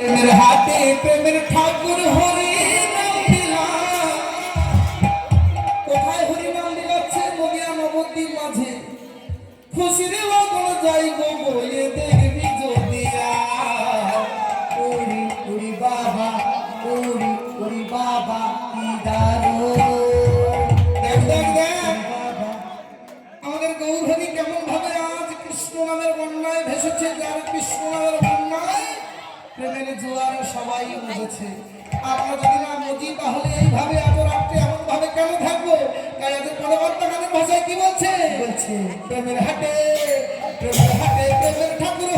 প্রেমের হাতে প্রেমের ঠাকুর হরি নাম লীলা। কোথায় হরি নাম লীলাচ্ছে? মদিনা নবদ্বীপ মাঝে খুশির লগন যাইব বলে দেখবি যদিয়া। ওরি ওরি বাবা, ওরি ওরি বাবা কি দারুণ। দেখ দেখ দেখ আমাদের গৌর হরি কেমন ভাবে আজ কৃষ্ণ নামের বন্যায় ভেসেছে। যার কৃষ্ণ নামের বন্যায় প্রেমের জোয়ার সবাই বুঝেছে। আমরা যদি না বুঝি তাহলে এইভাবে এত রাত্রে এমন ভাবে কেন থাকবো? তাই আজ পরবর্তী গানের ভাষায় কি বলছে? বলছে প্রেমের হাটে প্রেমের ঠাকুর